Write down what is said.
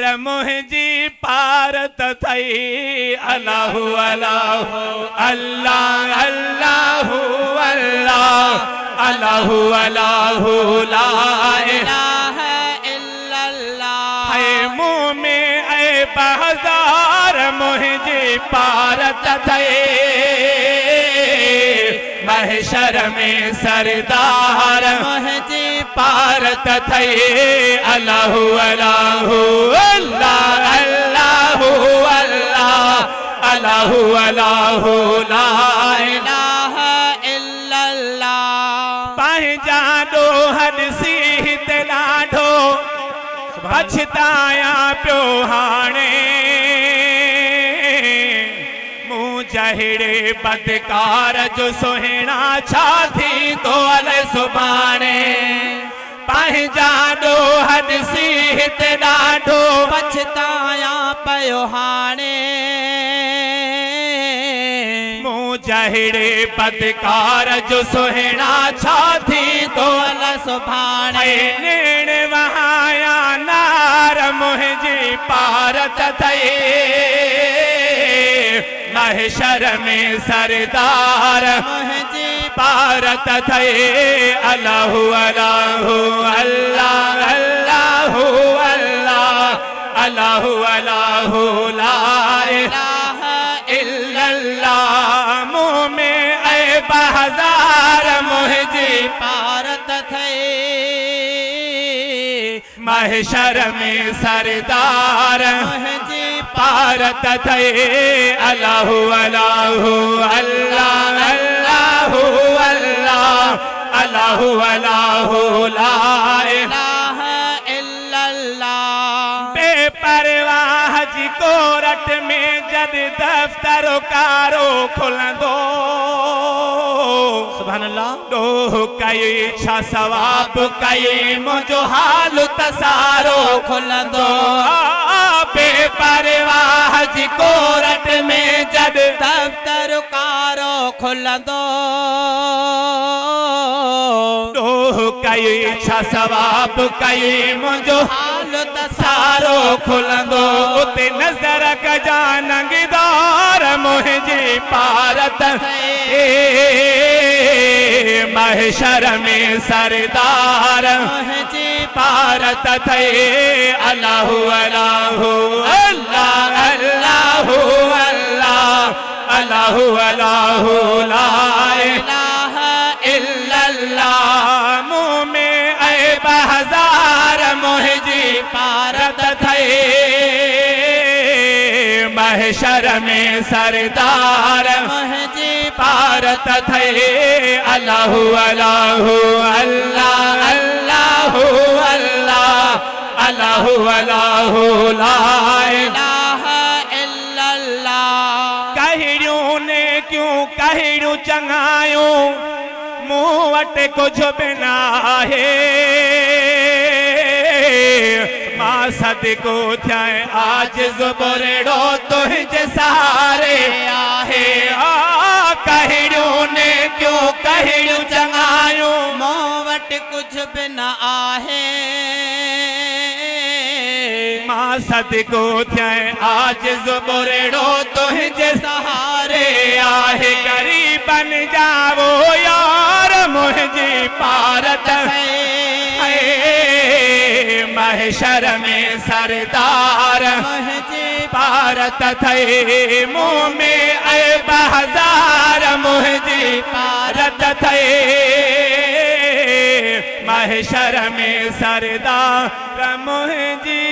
मुंहिंजी पारत थई अल्लाहु अल्लाहु अल्लाह अल्लाहु अल्लाह अल्लाहु अल्लाहु ला इलाहा इल्लल्लाह है मुँह में ऐ बाजार मुंहिंजी पारत थई महशर में सरदार मुंहिंजी पारत थई अल्लाहु अल्लाहु अल्लाह अल्लाहु अल्लाह अल्लाहु अल्लाहु ला इलाहा इल्लल्लाह पंहिंजा ॾोहन सीत ॾाढो पछताया पियो हाणे जहिड़े बदकार जो सुहिणा छा थींदो अलाए सुभाणे पंहिंजा ॾोहन सीत ॾाढो पछताया पियो हाणे मूं जहिड़े बदकार जो सुहिणा छा थींदो अलाए सुभाणे नेण वहाया नार मुंहिंजी पारत थई महशर में सरदार मुंहिंजी पारत थई अल्लाहु अल्लाहु अल्लाह अल्लाहु अल्लाह अल्लाहु अल्लाहु ला इलाहा इल्लल्लाह मुँह में ऐ बाजार मुंहिंजी पारत थई महशर में सरदार मुंहिंजी पारत थई अल्लाहु अल्लाहु अल्लाह अल्लाहु अल्लाह अल्लाहु अल्लाहु ला इलाहा इल्लल्लाह बेपरवाह जी कोरट में जद दफ्तर कारो खुलंदो सुभान अल्लाह ॾोह कई छा सवाब कई मुंहिंजो हाल तसारो खुलंदो बेपरवाह जी कोरट में जद दफ्तर कारो खुलंदो ॾोह कई छा सवाब कई मुंहिंजो हाल तसारो खुलंदो उते नज़र कजा नंगदार मुंहिंजी पारत महशर में सरदार मुंहिंजी पारत थई अल्लाहु अल्लाहु अल्लाह अल्लाहु अल्लाह अल्लाहु अल्लाहु ला इलाहा इल्लल्लाह मुँह में ऐ बाजार मुंहिंजी पारत थई महशर में सरदार मुंहिंजी पारत थई अल्लाहु अल्लाहु अल्लाह अल्लाहु अल्लाह अल्लाहु अल्लाहु ला इलाहा इल्लल्लाह कहिड़ियूं ने क्यों कहिड़ियूं चङायूं मूं वटि कुझु बि न आहे मां सदको थियां आजिज़ बुरड़ो तुंहिंजे सहारे आहे कहिड़ियूं ने क्यों कहिड़ियूं चङायूं मूं वटि कुझु बि न आहे मां सदको थियां आजिज़ बुरड़ो तुंहिंजे सहारे आहे गरीबन जावो यार मुंहिंजी पारत महशर में सरदार मुंहिंजी पारत थई मुँह में ऐ बाजार मुंहिंजी पारत थई महशर में सरदार मुंहिंजी